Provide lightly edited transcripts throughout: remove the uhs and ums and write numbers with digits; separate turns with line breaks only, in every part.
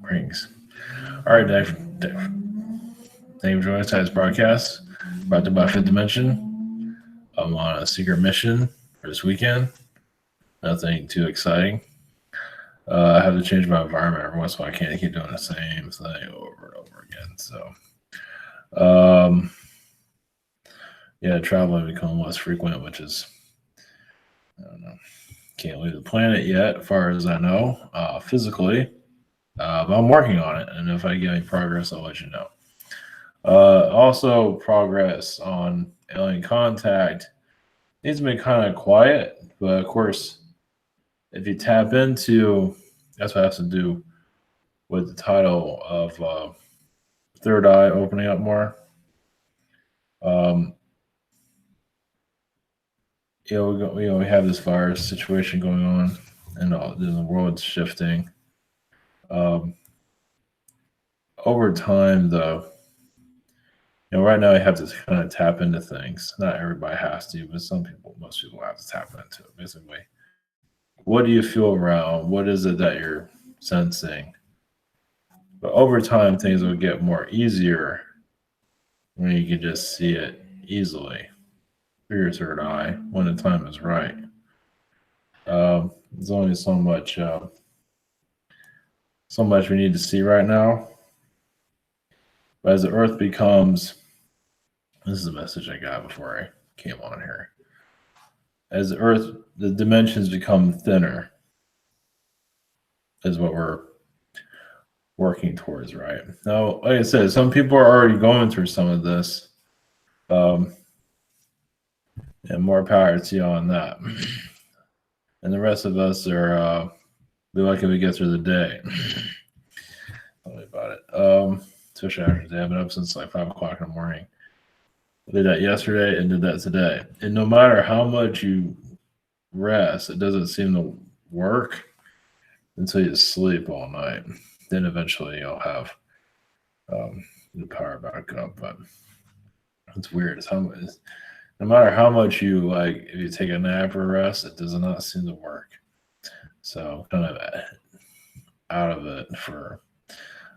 Rings. All right, Dave. Thank you for joining tonight's broadcast. Brought to you by Fifth Dimension. I'm on a secret mission for this weekend. Nothing too exciting. I have to change my environment every once in a while. I can't keep doing the same thing over and over again. So, um, yeah, traveling become less frequent, which is, I don't know, can't leave the planet yet, as far as I know, physically. But I'm working on it, and if I get any progress, I'll let you know. Also, progress on alien contact needs to be kind of quiet, but of course, if you tap into, that's what it has to do with the title of Third Eye opening up more. Um, we have this virus situation going on, and the world's shifting. Um, Over time, though, right now you have to kind of tap into things. Not everybody has to, but most people have to tap into it. Basically, what do you feel around? What is it that you're sensing? But over time, things will get more easier when you can just see it easily through your third eye when the time is right. There's only so much we need to see right now. But as the Earth becomes, this is a message I got before I came on here. As the dimensions become thinner, is what we're working towards, right? Now, like I said, some people are already going through some of this, and more power to you on that. And the rest of us are be lucky we get through the day. Tell me about it. Especially after today, I've been up since like 5 o'clock in the morning. I did that yesterday and did that today. And no matter how much you rest, it doesn't seem to work until you sleep all night. Then eventually you'll have the power back up. But it's weird. No matter how much you if you take a nap or rest, it does not seem to work. So kind of out of it for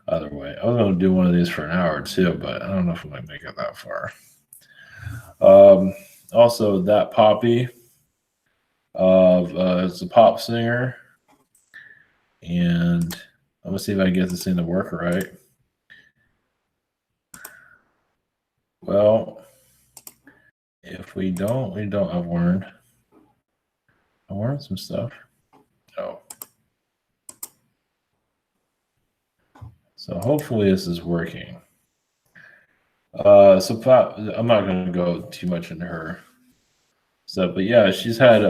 other way. I was going to do one of these for an hour too, but I don't know if I'm going to make it that far. Also, that Poppy it's a pop singer, and I'm gonna see if I can get this thing to work right. Well, if we don't. I've learned some stuff. Oh, so hopefully this is working. So Pop, I'm not gonna go too much into her stuff, but yeah, she's had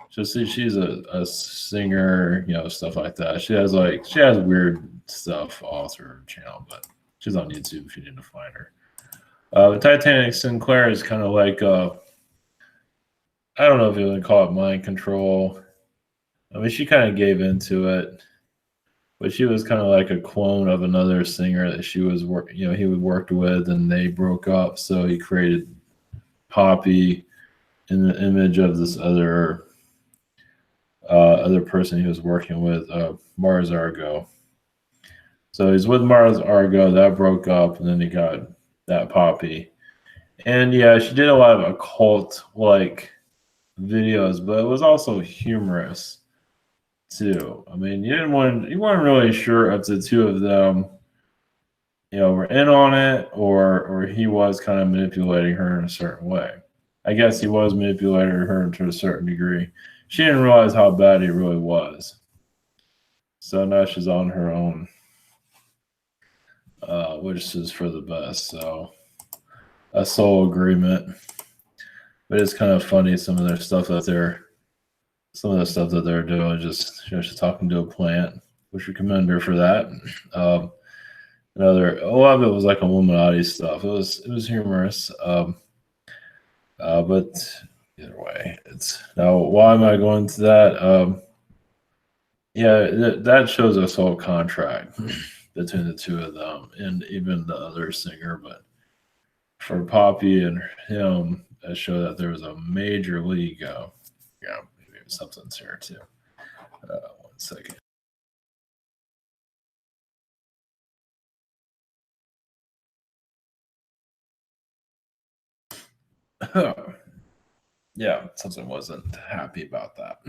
she's a singer, stuff like that. She has weird stuff all through her channel, but she's on YouTube if you need to find her. The Titanic Sinclair is kind of like I don't know if you would call it mind control. I mean, she kind of gave into it, but she was kind of like a clone of another singer that he worked with, and they broke up. So he created Poppy in the image of this other person he was working with, Mars Argo. So he's with Mars Argo, that broke up, and then he got that Poppy. And yeah, she did a lot of occult videos, but it was also humorous too. I mean, you weren't really sure if the two of them, were in on it or he was kind of manipulating her in a certain way. I guess he was manipulating her to a certain degree. She didn't realize how bad he really was. So now she's on her own, which is for the best. So a soul agreement. But it's kind of funny some of the stuff that they're doing. Just she's talking to a plant, which we commend her for that. A lot of it was like Illuminati stuff. It was humorous. But either way, it's now. Why am I going to that? Yeah, that shows a soul contract between the two of them, and even the other singer. But for Poppy and him, it showed that there was a major league. Yeah, maybe something's here too. 1 second. Yeah, something wasn't happy about that.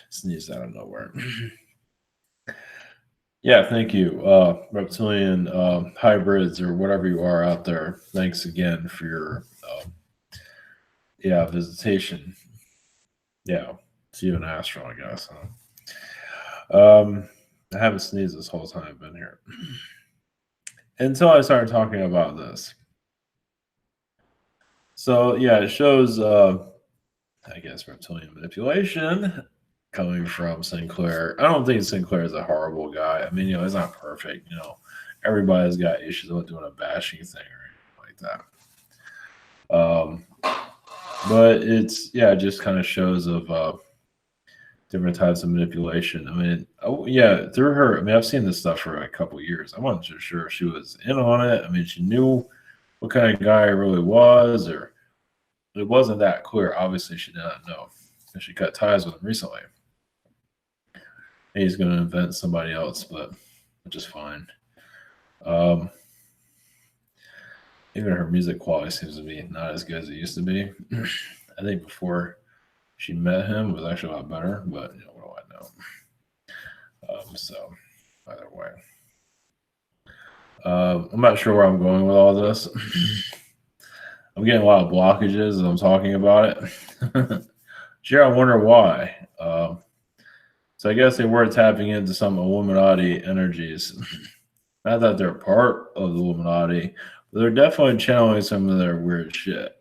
Sneezed out of nowhere. Yeah, thank you, reptilian hybrids or whatever you are out there. Thanks again for your visitation. Yeah, see you in Astral, I guess. I haven't sneezed this whole time I've been here until I started talking about this. So yeah, it shows, I guess, reptilian manipulation coming from Sinclair. I don't think Sinclair is a horrible guy. I mean, he's not perfect. Everybody's got issues. I'm not doing a bashing thing or anything like that. But it just kind of shows of different types of manipulation. I mean, through her. I mean, I've seen this stuff for a couple of years. I wasn't sure if she was in on it. I mean, she knew what kind of guy he really was, or it wasn't that clear. Obviously, she did not know. And she cut ties with him recently. And he's going to invent somebody else, which is fine. Even her music quality seems to be not as good as it used to be. I think before she met him, it was actually a lot better, but what do I know? So either way, I'm not sure where I'm going with all this. I'm getting a lot of blockages as I'm talking about it. Sure, I wonder why. So I guess they were tapping into some Illuminati energies. Not that they're part of the Illuminati, but they're definitely channeling some of their weird shit.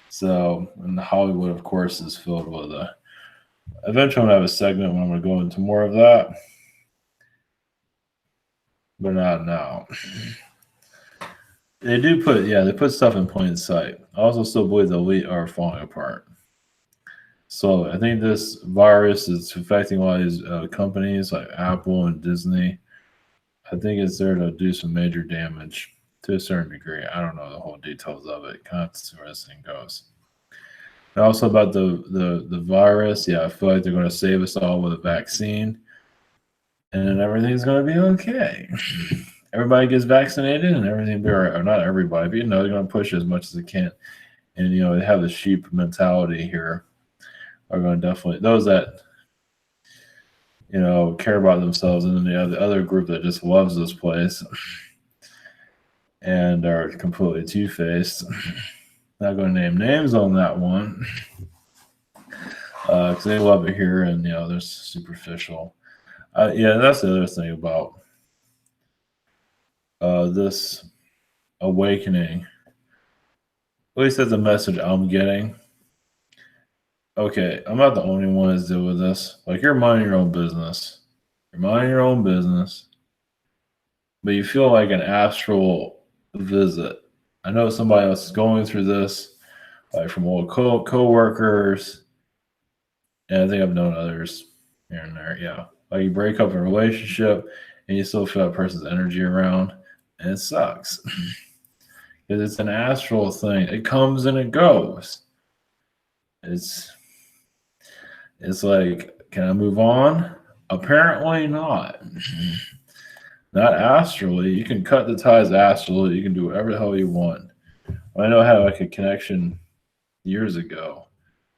So, and Hollywood, of course, is filled with eventually I'm going to have a segment when I'm going to go into more of that. But not now. They put stuff in plain sight. I also still believe the elite are falling apart. So I think this virus is affecting a lot of these companies like Apple and Disney. I think it's there to do some major damage to a certain degree. I don't know the whole details of it. Kind of see where this thing goes. And also about the virus, I feel like they're going to save us all with a vaccine, and then everything's going to be okay. Everybody gets vaccinated, and everything will be all right. Or not everybody, but they're going to push as much as they can. And they have the sheep mentality here. Are going to definitely those that care about themselves, and then the other group that just loves this place and are completely two-faced. Not going to name names on that one because they love it here, and they're superficial. That's the other thing about this awakening. At least that's the message I'm getting. Okay, I'm not the only one that's deal with this. Like, you're minding your own business. You're minding your own business. But you feel like an astral visit. I know somebody else is going through this, like from old co-workers. And I think I've known others here and there. Yeah. Like, you break up a relationship and you still feel that person's energy around. And it sucks. Because it's an astral thing. It comes and it goes. It's like, can I move on? Apparently not. Not astrally. You can cut the ties astrally. You can do whatever the hell you want. I know I had like a connection years ago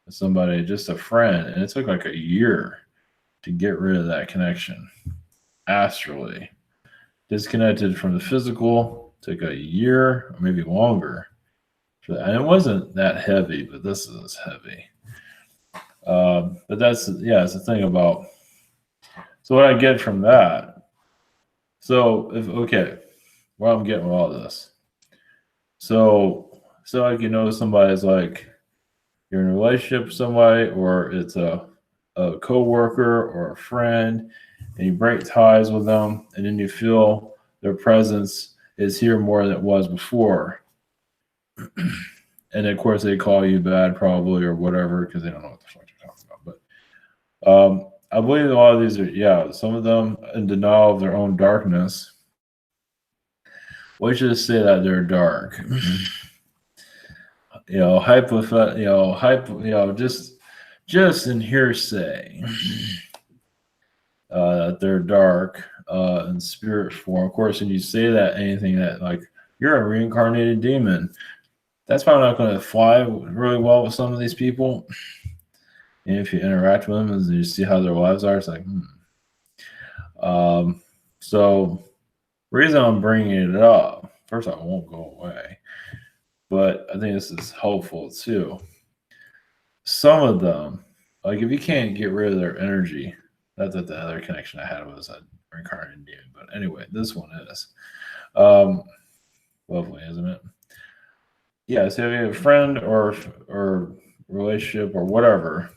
with somebody, just a friend, and it took like a year to get rid of that connection astrally. Disconnected from the physical, took a year or maybe longer. And it wasn't that heavy, but this is heavy. But it's the thing about. So what I get from that. So where I'm getting with all this. So like somebody's like you're in a relationship with somebody, or it's a coworker or a friend, and you break ties with them, and then you feel their presence is here more than it was before. And of course they call you bad probably or whatever because they don't know what the fuck you're talking about. But I believe a lot of these are some of them in denial of their own darkness. We should just say that they're dark. Just in hearsay that they're dark in spirit form. Of course, when you say that, anything that like you're a reincarnated demon, That's probably not going to fly really well with some of these people. And if you interact with them and you see how their lives are, it's like, So, reason I'm bringing it up, first of all, it won't go away, but I think this is helpful too. Some of them, like if you can't get rid of their energy, not that the other connection I had was a reincarnated demon, but anyway, this one is. Lovely, isn't it? Yeah, so if you have a friend or relationship or whatever,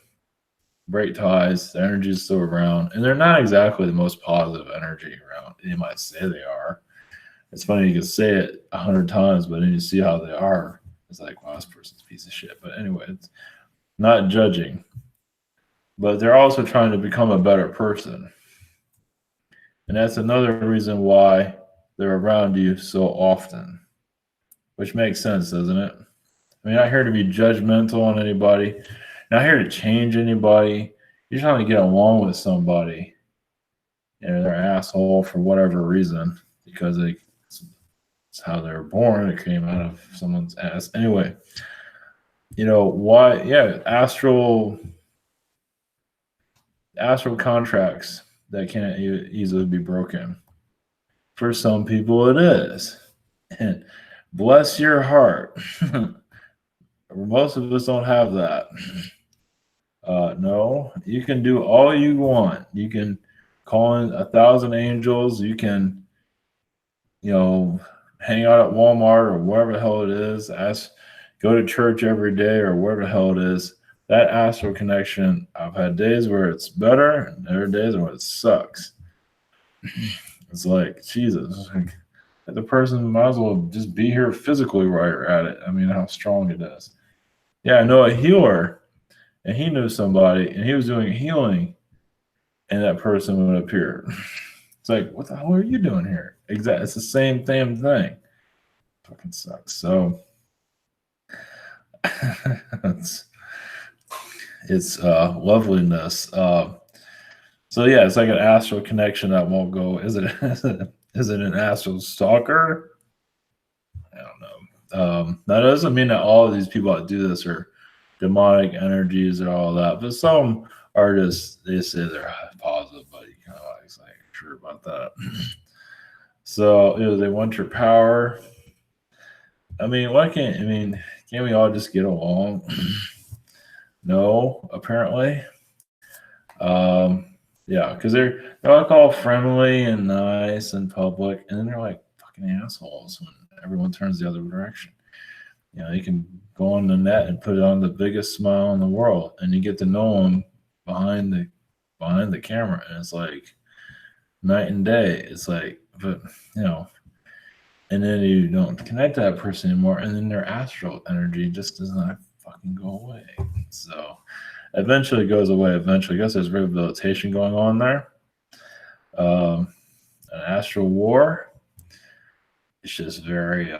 break ties, the energy is still around, and they're not exactly the most positive energy around. You might say they are. It's funny you can say it 100 times, but then you see how they are. It's like, wow, this person's a piece of shit. But anyway, it's not judging, but they're also trying to become a better person, and that's another reason why they're around you so often, which makes sense, doesn't it? I mean, not here to be judgmental on anybody, not here to change anybody. You're trying to get along with somebody, and they're an asshole for whatever reason because it's how they were born. It came out of someone's ass. Anyway, why? Yeah, astral contracts that can't easily be broken. For some people, it is. And bless your heart. Most of us don't have that. No, you can do all you want. You can call in 1,000 angels. You can, hang out at Walmart or wherever the hell it is. Go to church every day or wherever the hell it is. That astral connection, I've had days where it's better and there are days where it sucks. It's like, Jesus, the person might as well just be here physically while you're at it. I mean, how strong it is. Yeah, I know a healer, and he knew somebody, and he was doing healing, and that person would appear. It's like, what the hell are you doing here? Exactly, it's the same damn thing. Fucking sucks. So it's loveliness. So yeah, it's like an astral connection that won't go. Is it an astral stalker? I don't know. That doesn't mean that all of these people that do this are demonic energies or all that, but some are just, they say they're positive, but you kind of like sure about that. So they want your power. I mean, can't we all just get along? No, apparently. Yeah, because they're like all friendly and nice and public, and then they're like fucking assholes when everyone turns the other direction. You can go on the net and put it on the biggest smile in the world, and you get to know them behind the camera, and it's like night and day. It's like, but and then you don't connect to that person anymore, and then their astral energy just does not fucking go away. So eventually it goes away. Eventually, I guess there's rehabilitation going on there. An astral war. It's just very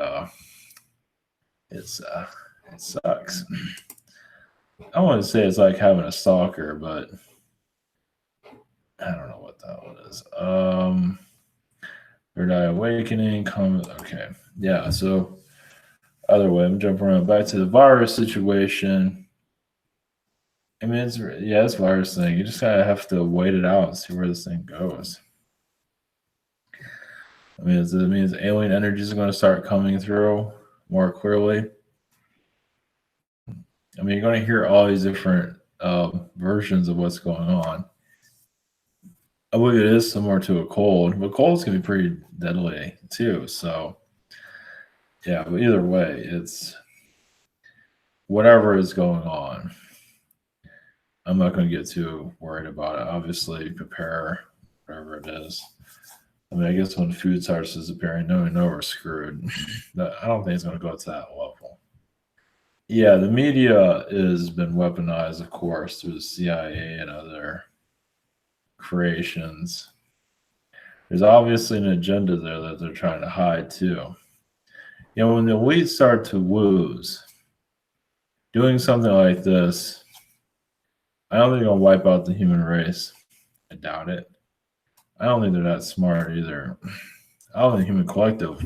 it sucks. I want to say it's like having a stalker, but I don't know what that one is. Third Eye Awakening. Okay. Yeah. So other way, I'm jumping around back to the virus situation. I mean, it's virus thing. You just gotta have to wait it out and see where this thing goes. I mean, it means alien energies are going to start coming through more clearly. I mean, you're going to hear all these different versions of what's going on. I believe it is similar to a cold, but colds can be pretty deadly too. So, yeah, but either way, it's whatever is going on. I'm not going to get too worried about it. Obviously, prepare whatever it is. I mean, I guess when food starts disappearing, no, we know we're screwed. I don't think it's going to go to that level. Yeah, the media has been weaponized, of course, through the CIA and other creations. There's obviously an agenda there that they're trying to hide too. When the elite start to lose, doing something like this, I don't think they're going to wipe out the human race. I doubt it. I don't think they're that smart either. I don't think the human collective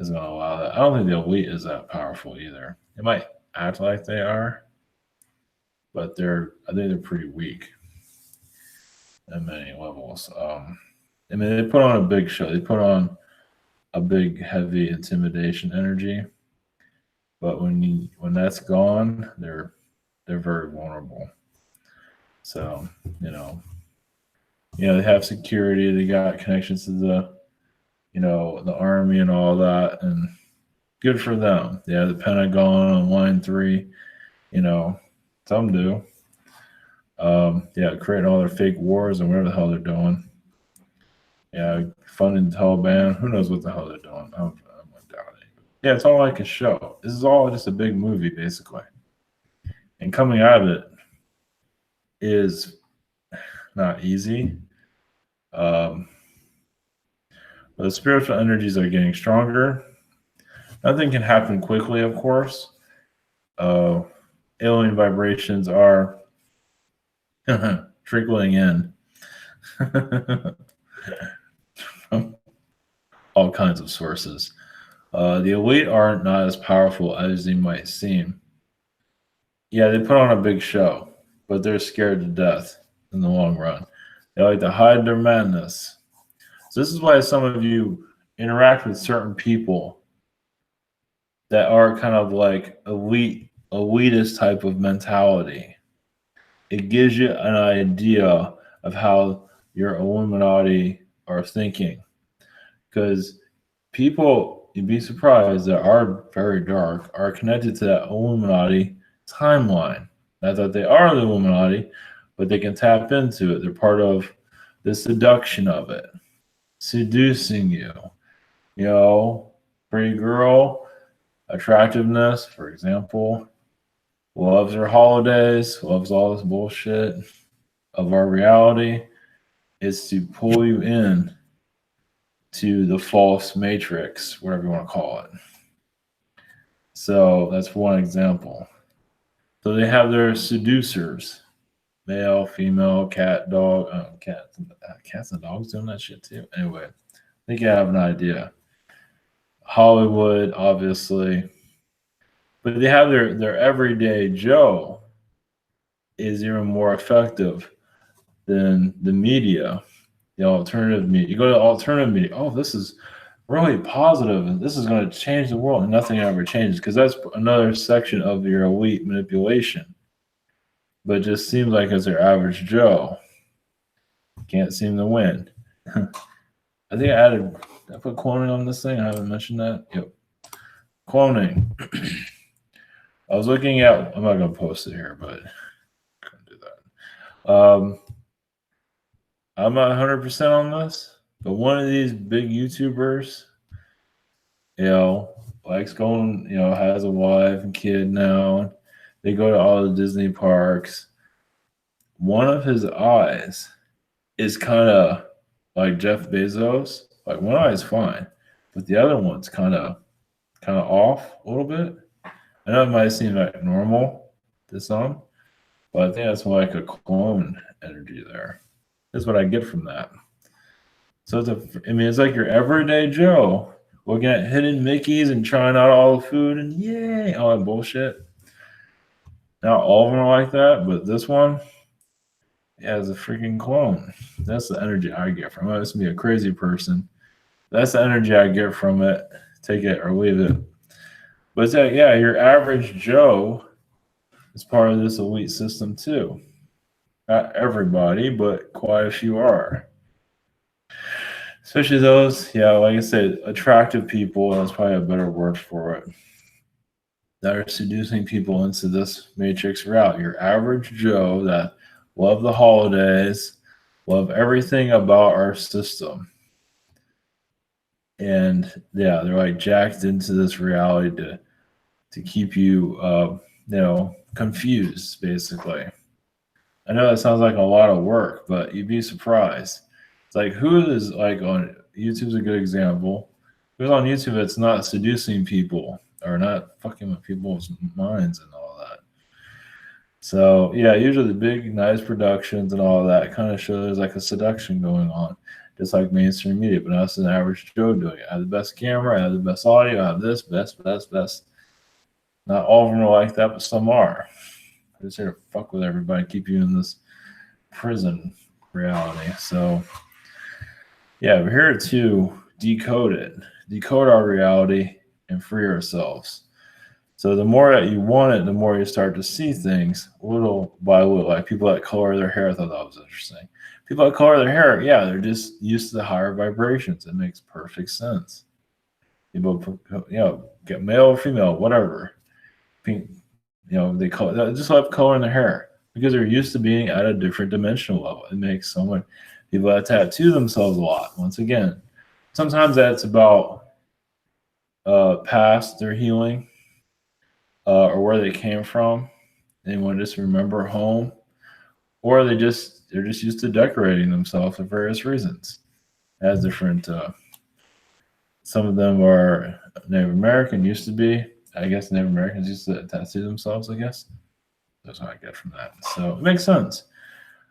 isn't going to allow that. I don't think the elite is that powerful either. It might act like they are, but I think they're pretty weak at many levels. I mean, they put on a big show. They put on a big, heavy intimidation energy, but when that's gone, they're very vulnerable. So they have security. They got connections to the army and all that, and good for them. Yeah, the Pentagon on line 3. Some do. Creating all their fake wars and whatever the hell they're doing. Yeah, funding the Taliban. Who knows what the hell they're doing? I'm doubting. Yeah, it's all like a show. This is all just a big movie, basically. And coming out of it is not easy. But the spiritual energies are getting stronger. Nothing can happen quickly, of course. Alien vibrations are trickling in from all kinds of sources. The elite are not as powerful as they might seem. Yeah, they put on a big show, but they're scared to death in the long run. They like to hide their madness. So this is why some of you interact with certain people that are kind of like elitist type of mentality. It gives you an idea of how your Illuminati are thinking. Because people, you'd be surprised, that are very dark are connected to that Illuminati timeline. Not that they are the Illuminati, but they can tap into it. They're part of the seduction of it, seducing you. Pretty girl, attractiveness, for example, loves her holidays, loves all this bullshit of our reality, is to pull you in to the false matrix, whatever you want to call it. So that's one example. So they have their seducers, male, female, cat, dog. Cats and dogs doing that shit too. Anyway, I think you have an idea. Hollywood, obviously. But they have their everyday Joe is even more effective than the media, the alternative media. You go to alternative media, oh, this is really positive and this is going to change the world, and nothing ever changes, because that's another section of your elite manipulation. But it just seems like as their average Joe, can't seem to win. I think I put cloning on this thing. I haven't mentioned that. Yep. Cloning. I was looking at, I'm not going to post it here, but I couldn't do that. I'm not 100% on this, but one of these big YouTubers, likes going, has a wife and kid now. They go to all the Disney parks. One of his eyes is kind of like Jeff Bezos. Like, one eye is fine, but the other one's kind of off a little bit. I know it might seem like normal to some, but I think that's like a clone energy there. That's what I get from that. So it's like your everyday Joe looking at hidden Mickeys and trying out all the food and yay, all that bullshit. Not all of them are like that, but this one, is a freaking clone. That's the energy I get from it. It's me, a crazy person. That's the energy I get from it. Take it or leave it. But it's like, your average Joe is part of this elite system too. Not everybody, but quite a few are. Especially those, like I said, attractive people, that's probably a better word for it, that are seducing people into this matrix route. Your average Joe that love the holidays, love everything about our system. And they're like jacked into this reality to keep you, confused, basically. I know that sounds like a lot of work, but you'd be surprised. It's like, who is like on YouTube's a good example. Who's on YouTube that's not seducing people or not fucking with people's minds and all that. So usually the big nice productions and all that kind of show there's like a seduction going on. just like mainstream media, but us an average Joe doing it. I have the best camera, I have the best audio, I have this, best. Not all of them are like that, but some are. They're just here to fuck with everybody, keep you in this prison reality. So, yeah, we're here to decode it, decode our reality, and free ourselves. So the more that you want it, the more you start to see things little by little. Like people that color their hair, I thought that was interesting. People that color their hair, yeah, they're just used to the higher vibrations. It makes perfect sense. People, get male or female, whatever. Pink, they color, just love coloring their hair because they're used to being at a different dimensional level. It makes so much. People that tattoo themselves a lot. Once again, sometimes that's about past their healing. Or where they came from. They want to just remember home, or they're just used to decorating themselves for various reasons. As different. Some of them are Native American. Used to be. I guess Native Americans used to tattoo themselves. I guess that's what I get from that. So it makes sense.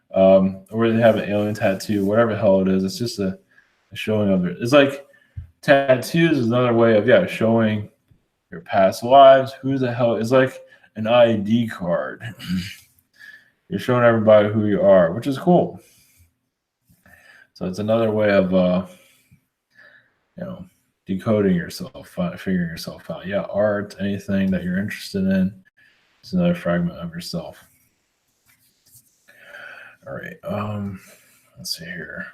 Or they have an alien tattoo, whatever the hell it is. It's just a showing of it. It's like tattoos is another way of showing your past lives. Who the hell is like an ID card? You're showing everybody who you are, which is cool. So it's another way of decoding yourself, figuring yourself out. Yeah, art, anything that you're interested in, it's another fragment of yourself. All right. Let's see here.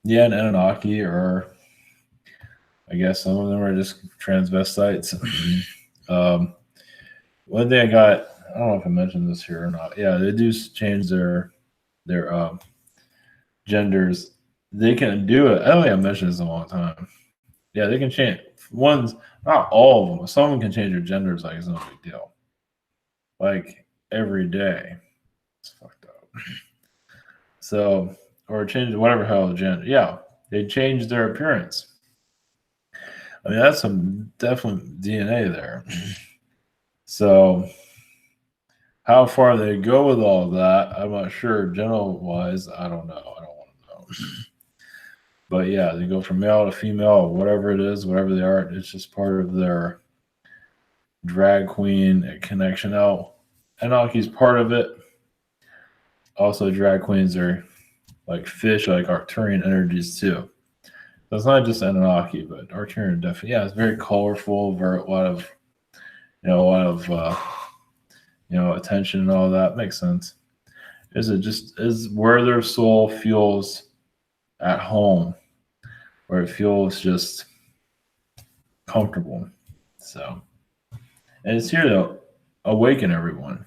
Yeah, an Anunnaki, or I guess some of them are just transvestites. One thing I don't know if I mentioned this here or not. Yeah, they do change their genders. They can do it. I don't think I mentioned this in a long time. Yeah, they can change. One's not all of them. Some of them can change their genders like it's no big deal. Like every day. It's fucked up. So, or change whatever hell gender. Yeah, they change their appearance. I mean, that's some definite DNA there. So, how far they go with all of that, I'm not sure. General wise, I don't know. I don't want to know. But yeah, they go from male to female, whatever it is, whatever they are. It's just part of their drag queen connection. Now, Anarchy's part of it. Also, drag queens are like fish, like Arcturian energies too. So it's not just Anunnaki, but Arcturian definitely. Yeah, it's very colorful, very a lot of attention and all that. Makes sense. Is where their soul feels at home, where it feels just comfortable. So, and it's here to awaken everyone.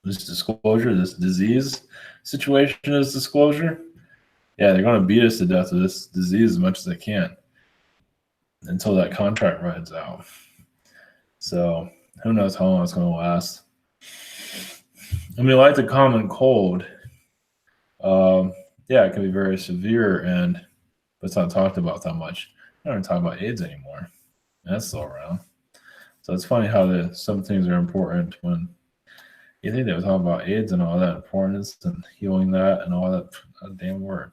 This disclosure, this disease situation is disclosure. Yeah, they're going to beat us to death with this disease as much as they can until that contract runs out. So who knows how long it's going to last. I mean, like the common cold, it can be very severe, but it's not talked about that much. I don't talk about AIDS anymore. That's still around. So it's funny how some things are important when you think they were talking about AIDS and all that importance and healing that and all that damn word.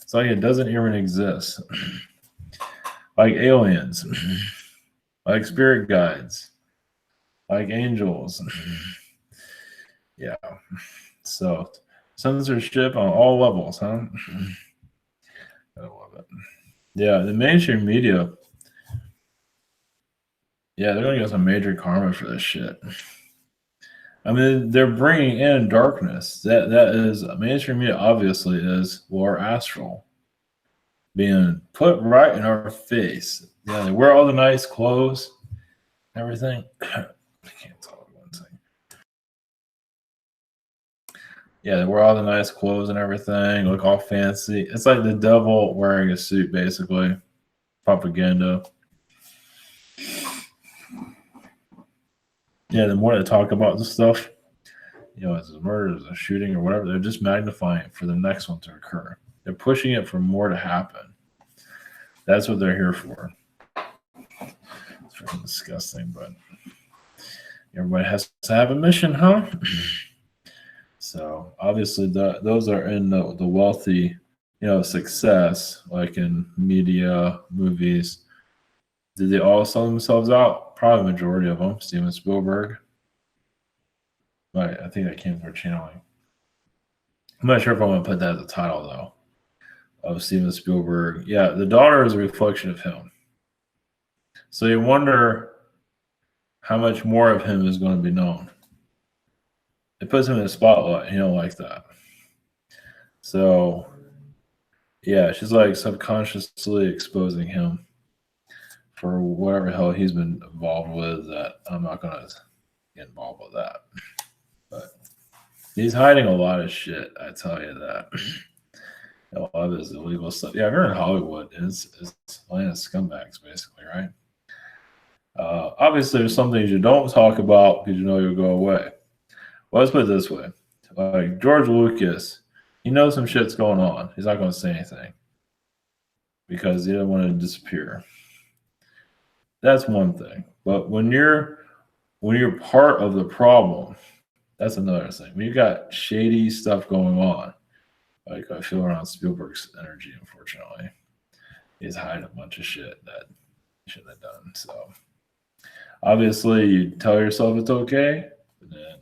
It's like it doesn't even exist. Like aliens, like spirit guides, like angels. Yeah. So censorship on all levels, huh? I love it. Yeah, the mainstream media. Yeah, they're going to get some major karma for this shit. I mean, they're bringing in darkness. That is mainstream media. Obviously, is war astral being put right in our face. Yeah, they wear all the nice clothes, everything. I can't talk one thing. Yeah, they wear all the nice clothes and everything. Look all fancy. It's like the devil wearing a suit, basically. Propaganda. Yeah, the more they talk about this stuff, as a murder, as a shooting, or whatever, they're just magnifying it for the next one to occur. They're pushing it for more to happen. That's what they're here for. It's freaking disgusting, but everybody has to have a mission, huh? So obviously, those are in the wealthy, success, like in media, movies. Did they all sell themselves out? Probably majority of them. Steven Spielberg. Right, I think that came through channeling. I'm not sure if I want to put that as a title though. Of Steven Spielberg. Yeah, the daughter is a reflection of him. So you wonder how much more of him is going to be known. It puts him in the spotlight, like that. So yeah, she's like subconsciously exposing him for whatever hell he's been involved with that I'm not gonna get involved with that. But he's hiding a lot of shit, I tell you that. A lot of his illegal stuff. Yeah, if you're in Hollywood, it's land of scumbags, basically, right? Obviously, there's some things you don't talk about because you'll go away. Well, let's put it this way. Like George Lucas, he knows some shit's going on. He's not going to say anything because he doesn't want to disappear. That's one thing. But when you're part of the problem, that's another thing. When you got shady stuff going on, like I feel around Spielberg's energy, unfortunately, he's hiding a bunch of shit that he shouldn't have done. So obviously, you tell yourself it's okay, and then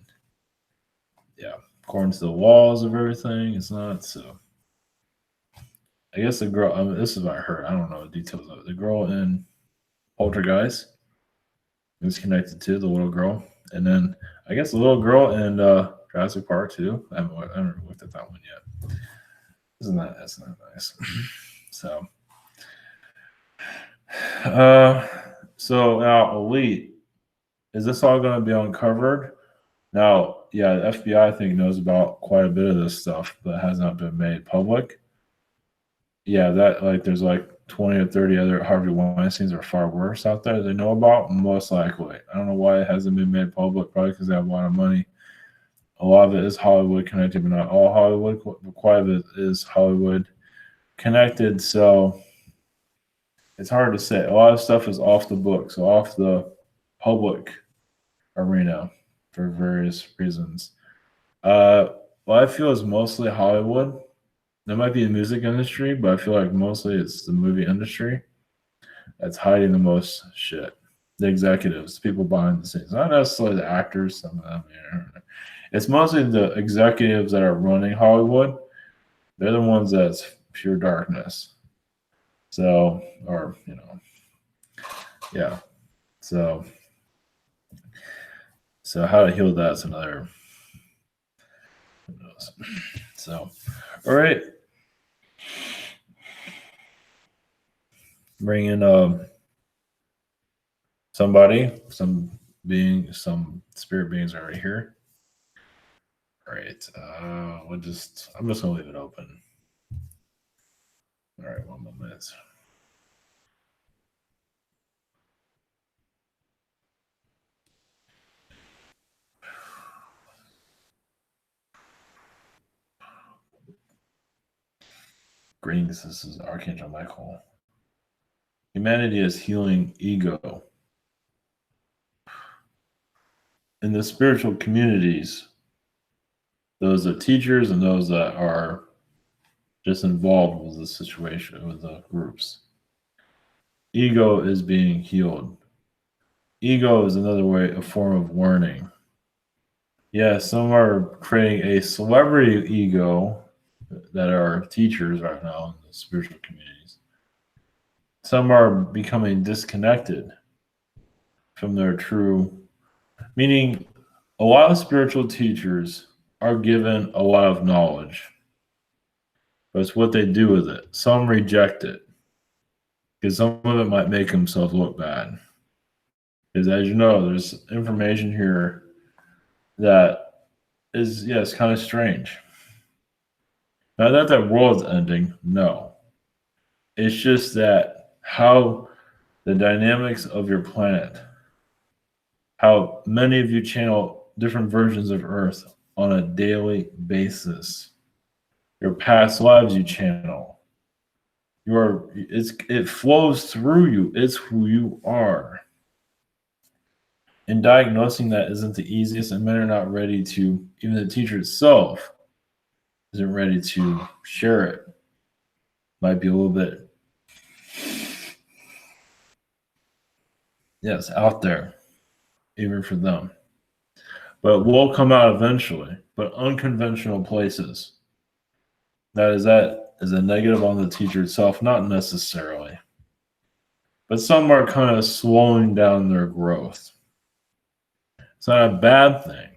according to the laws of everything, it's not. So I guess the girl. This is what I heard. I don't know the details of it. The girl in Poltergeist is connected to the little girl, and then I guess the little girl in Jurassic Park too. I haven't looked at that one yet. That's not nice. So, so now Elite, is this all going to be uncovered? Now, yeah, the FBI I think knows about quite a bit of this stuff, but has not been made public. Yeah, that there's 20 or 30 other Harvey Weinsteins are far worse out there they know about, most likely. I don't know why it hasn't been made public, probably because they have a lot of money. A lot of it is Hollywood connected, but not all Hollywood. Quite of it is Hollywood connected, so it's hard to say. A lot of stuff is off the books, so off the public arena for various reasons. What I feel is mostly Hollywood. There might be the music industry, but I feel like mostly it's the movie industry that's hiding the most shit. The executives, people behind the scenes, not necessarily the actors. Some of them, it's mostly the executives that are running Hollywood. They're the ones that's pure darkness. So, or yeah. So how to heal that's another. Who knows? So, all right. Bring in somebody, some spirit beings already here. All right. I'm just gonna leave it open. All right, 1 more minute. Greetings, this is Archangel Michael. Humanity is healing ego. In the spiritual communities, those are teachers and those that are just involved with the situation, with the groups. Ego is being healed. Ego is another way, a form of learning. Yeah, some are creating a celebrity ego that are teachers right now in the spiritual communities. Some are becoming disconnected from their true, meaning a lot of spiritual teachers are given a lot of knowledge, but it's what they do with it. Some reject it because some of it might make themselves look bad. Because as you know, there's information here that is, yes, kind of strange. Not that the world's ending, no. It's just that how the dynamics of your planet, how many of you channel different versions of Earth on a daily basis. Your past lives you channel. It flows through you. It's who you are. And diagnosing that isn't the easiest, and men are not ready to, even the teacher itself isn't ready to share it. Might be a little bit, yes, out there, even for them. But it will come out eventually. But unconventional places. That is a negative on the teacher itself, not necessarily. But some are kind of slowing down their growth. It's not a bad thing.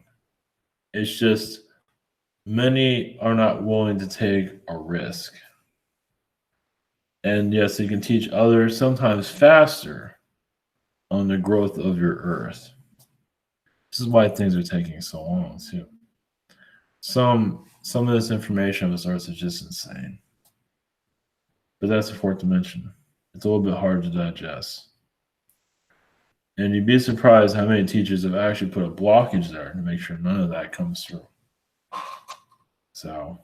It's just many are not willing to take a risk. And yes, you can teach others sometimes faster on the growth of your earth. This is why things are taking so long too. Some of this information of this earth is just insane. But that's the fourth dimension. It's a little bit hard to digest. And you'd be surprised how many teachers have actually put a blockage there to make sure none of that comes through. So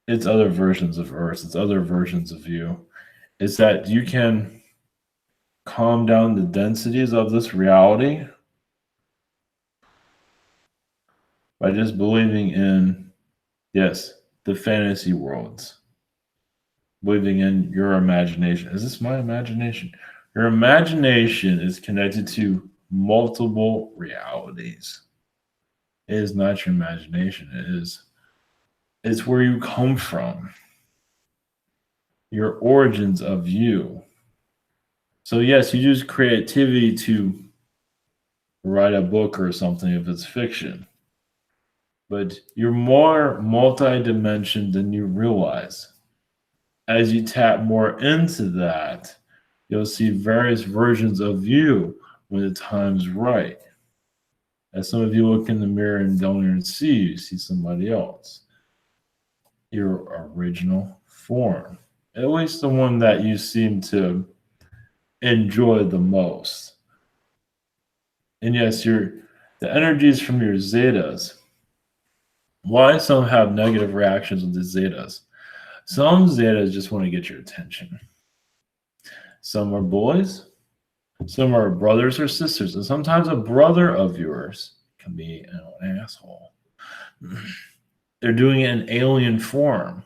it's other versions of earth. It's other versions of you. It's that you can calm down the densities of this reality by just believing in, yes, the fantasy worlds. Believing in your imagination. Is this my imagination? Your imagination is connected to multiple realities. It is not your imagination. It's where you come from. Your origins of you. So yes, you use creativity to write a book or something if it's fiction. But you're more multi-dimensional than you realize. As you tap more into that, you'll see various versions of you when the time's right. As some of you look in the mirror and don't even see you see somebody else. Your original form. At least the one that you seem to enjoy the most. And yes, the energies from your zetas. Why some have negative reactions with the zetas? Some zetas just want to get your attention. Some are boys. Some are brothers or sisters. And sometimes a brother of yours can be an asshole. They're doing it in alien form.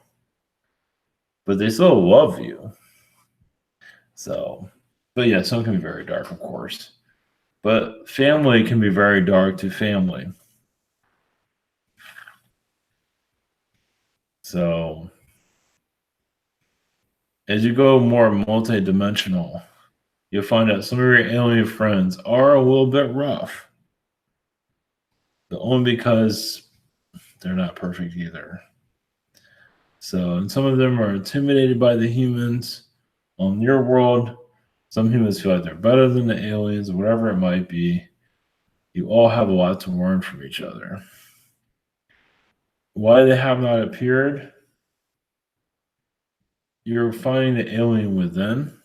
But they still love you. So, but yeah, some can be very dark, of course. But family can be very dark to family. So, as you go more multi-dimensional, you'll find out some of your alien friends are a little bit rough. But only because they're not perfect either. So, and some of them are intimidated by the humans on your world. Some humans feel like they're better than the aliens, whatever it might be. You all have a lot to learn from each other. Why they have not appeared? You're finding the alien within,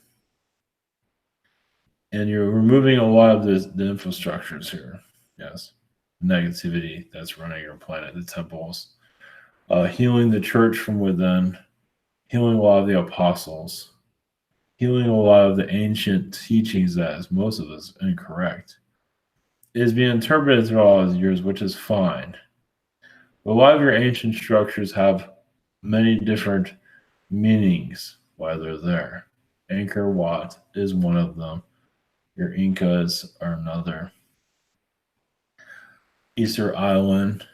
and you're removing a lot of the infrastructures here. Yes, negativity that's running your planet, the temples, healing the church from within, healing a lot of the apostles, healing a lot of the ancient teachings that is most of us incorrect. It is being interpreted through all these years, which is fine. But a lot of your ancient structures have many different meanings why they're there. Angkor Wat is one of them. Your Incas are another. Easter Island,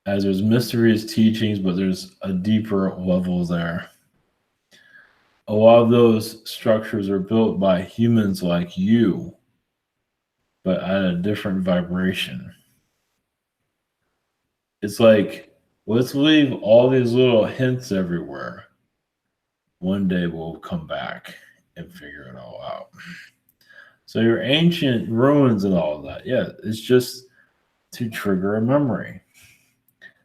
as there's mysterious teachings, but there's a deeper level there. A lot of those structures are built by humans like you, but at a different vibration. It's like, let's leave all these little hints everywhere. One day we'll come back and figure it all out. So your ancient ruins and all of that, yeah, it's just to trigger a memory.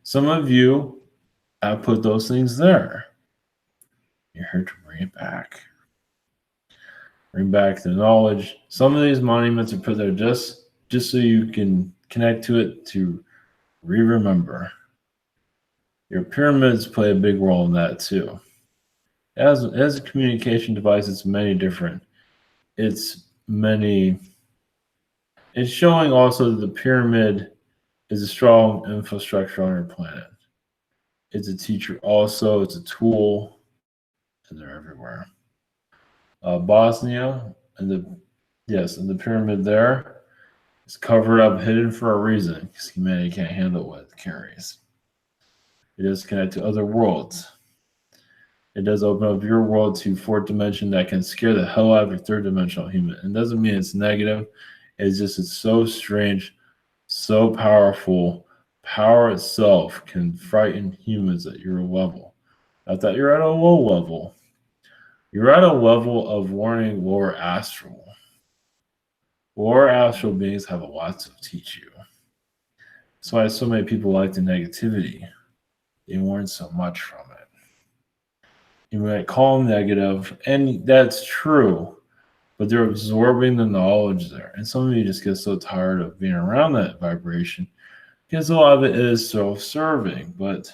Some of you have put those things there. You're here to bring it back. Bring back the knowledge. Some of these monuments are put there just so you can connect to it to remember. Your pyramids play a big role in that too. As a communication device, it's many It's showing also that the pyramid is a strong infrastructure on our planet. It's a teacher also, it's a tool, and they're everywhere. Bosnia and the pyramid there is covered up, hidden for a reason, because humanity can't handle what it carries. It does connect to other worlds. It does open up your world to fourth dimension that can scare the hell out of your third dimensional human. It doesn't mean it's negative. It's so strange, so powerful. Power itself can frighten humans at your level. Not that you're at a low level. You're at a level of warning lower astral. Lower astral beings have a lot to teach you. That's why so many people like the negativity. They learn so much from it. You might call them negative, and that's true, but they're absorbing the knowledge there. And some of you just get so tired of being around that vibration because a lot of it is self-serving. But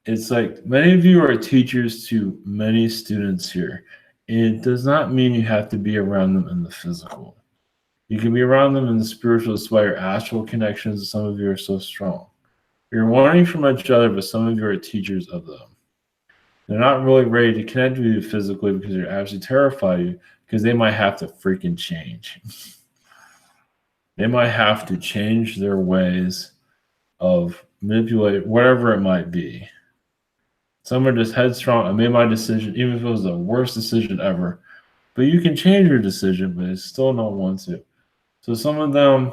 it's like many of you are teachers to many students here. And it does not mean you have to be around them in the physical. You can be around them in the spiritual. That's why your astral connections, some of you are so strong. You're learning from each other, but some of you are teachers of them. They're not really ready to connect with you physically because they're actually terrified of you because they might have to freaking change. They might have to change their ways of manipulate, whatever it might be. Some are just headstrong. I made my decision, even if it was the worst decision ever. But you can change your decision, but it's still not want to. So some of them,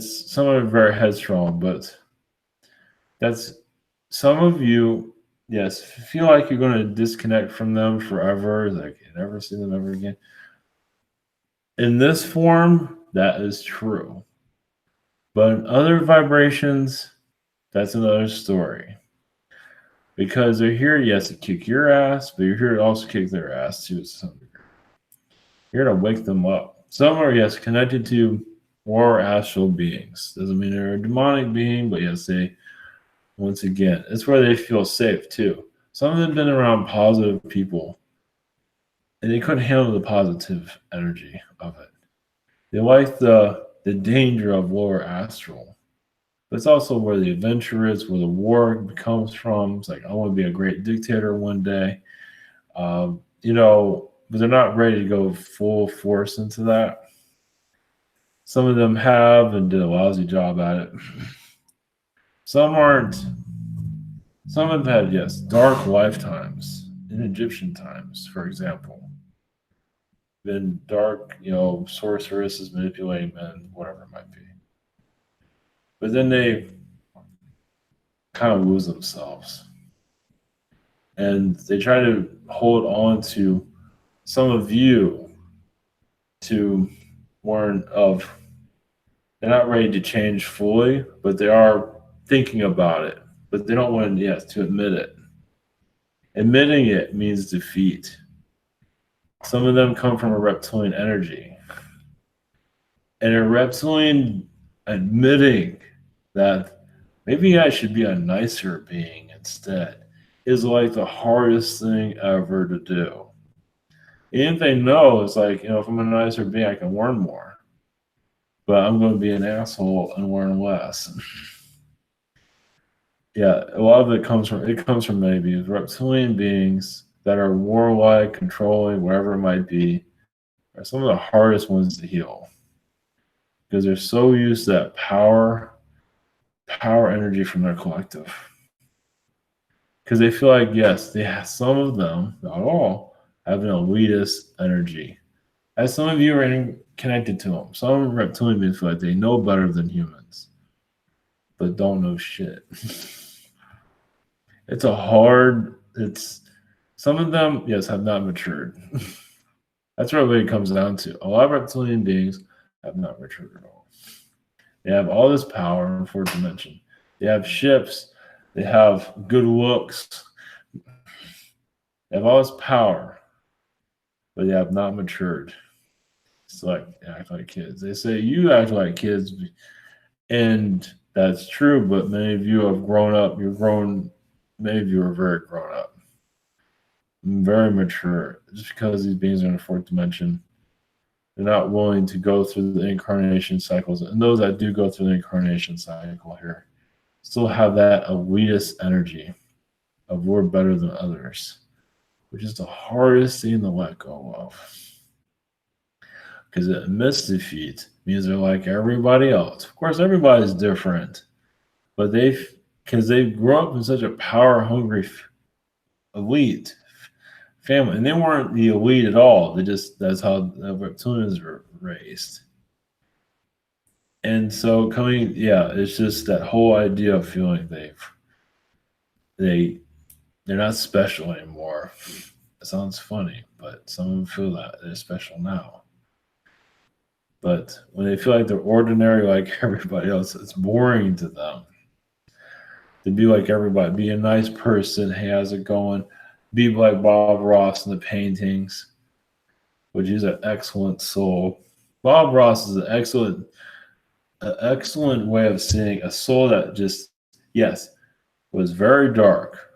some are very headstrong, but that's some of you, yes, feel like you're going to disconnect from them forever, like you never see them ever again. In this form, that is true. But in other vibrations, that's another story. Because they're here, yes, to kick your ass, but you're here to also kick their ass too to some degree. You're here to wake them up. Some are, yes, connected to more astral beings. Doesn't mean they're a demonic being, but yes, once again, it's where they feel safe too. Some of them have been around positive people, and they couldn't handle the positive energy of it. They like the danger of lower astral. But it's also where the adventure is, where the war comes from. It's like, I want to be a great dictator one day. But they're not ready to go full force into that. Some of them have and did a lousy job at it. Some aren't. Some have had, yes, dark lifetimes in Egyptian times, for example. Been dark, sorceresses manipulating men, whatever it might be. But then they kind of lose themselves. And they try to hold on to some of you to warn of, they're not ready to change fully, but they are thinking about it. But they don't want, to admit it. Admitting it means defeat. Some of them come from a reptilian energy. And a reptilian admitting that maybe I should be a nicer being instead is like the hardest thing ever to do. Even if they know, it's like, if I'm a nicer being, I can learn more. But I'm going to be an asshole and learn less. A lot of it comes from maybe reptilian beings that are warlike, controlling, whatever it might be, are some of the hardest ones to heal. Because they're so used to that power energy from their collective. Because they feel like, yes, some of them, not all, have an elitist energy. As some of you are connected to them. Some reptilian beings feel like they know better than humans, but don't know shit. Some of them, yes, have not matured. That's what it comes down to. A lot of reptilian beings have not matured at all. They have all this power in fourth dimension. They have ships. They have good looks. They have all this power, but they have not matured. It's like they act like kids. They say you act like kids, and that's true, but many of you have grown up. Many of you are very grown up, very mature. Just because these beings are in the fourth dimension, They're not willing to go through the incarnation cycles. And those that do go through the incarnation cycle here still have that elitist energy of we're better than others, which is the hardest thing to let go of. Because it admits defeat means they're like everybody else. Of course, everybody's different, but because they grew up in such a power hungry elite family, and they weren't the elite at all. That's how the reptilians were raised. And so it's just that whole idea of feeling they're not special anymore. It sounds funny, but some of them feel that they're special now. But when they feel like they're ordinary like everybody else, it's boring to them. To be like everybody, be a nice person, hey, how's it going? Be like Bob Ross in the paintings, which is an excellent soul. Bob Ross is an excellent way of seeing a soul that just, yes, was very dark,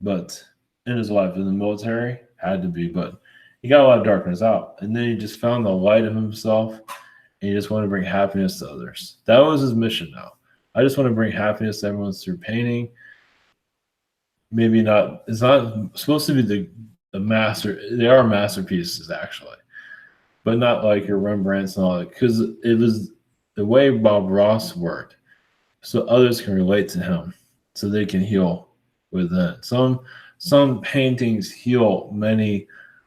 but in his life in the military, had to be, but he got a lot of darkness out. And then he just found the light of himself, and he just wanted to bring happiness to others. That was his mission now. I just want to bring happiness to everyone through painting. Maybe not, it's not supposed to be the master, they are masterpieces actually, but not like your Rembrandts and all that, because it was the way Bob Ross worked, so others can relate to him, so they can heal within. Some paintings heal many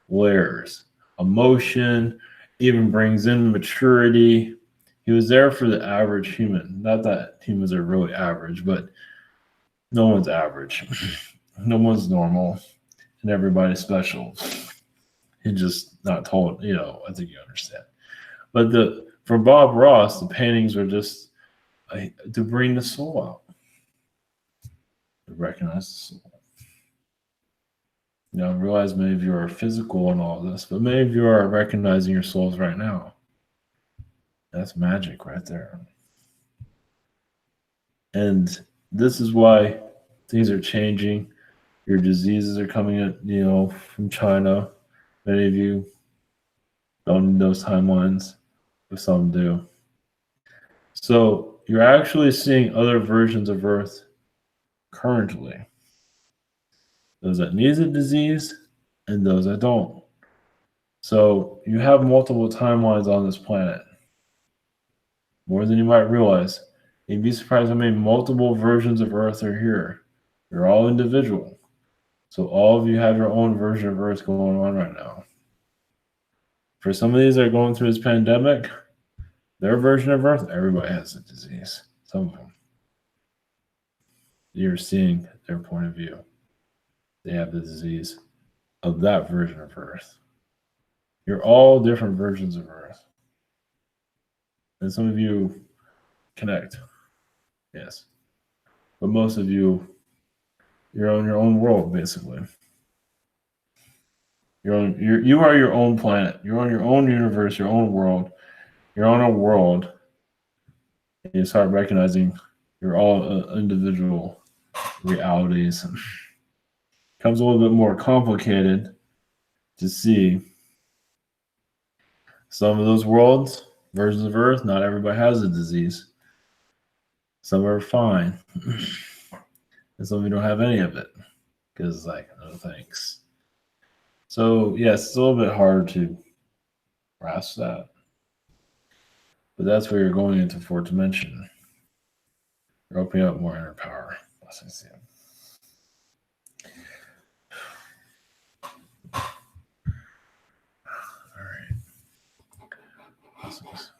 layers. Emotion even brings in maturity. He was there for the average human. Not that humans are really average, but no one's average. No one's normal, and everybody's special. He's just not told, I think you understand. But for Bob Ross, the paintings were just to bring the soul out, to recognize the soul. I realize many of you are physical and all this, but many of you are recognizing your souls right now. That's magic right there. And this is why things are changing. Your diseases are coming in, from China. Many of you don't need those timelines, but some do. So you're actually seeing other versions of Earth currently. Those that need the disease and those that don't. So you have multiple timelines on this planet. More than you might realize. You'd be surprised how many multiple versions of Earth are here. You're all individual. So all of you have your own version of Earth going on right now. For some of these that are going through this pandemic, their version of Earth, everybody has the disease. Some of them. You're seeing their point of view. They have the disease of that version of Earth. You're all different versions of Earth. And some of you connect. Yes. But most of you, you're on your own world, basically. You are your own planet. You're on your own universe, your own world. You're on a world. And you start recognizing you're all individual realities. It becomes a little bit more complicated to see. Some of those worlds, versions of Earth, not everybody has a disease. Some are fine. And some of you don't have any of it. Because it's like, no thanks. So, yes, it's a little bit harder to grasp that. But that's where you're going into fourth dimension. You're opening up more inner power. Blessings to you. All right. Blessings.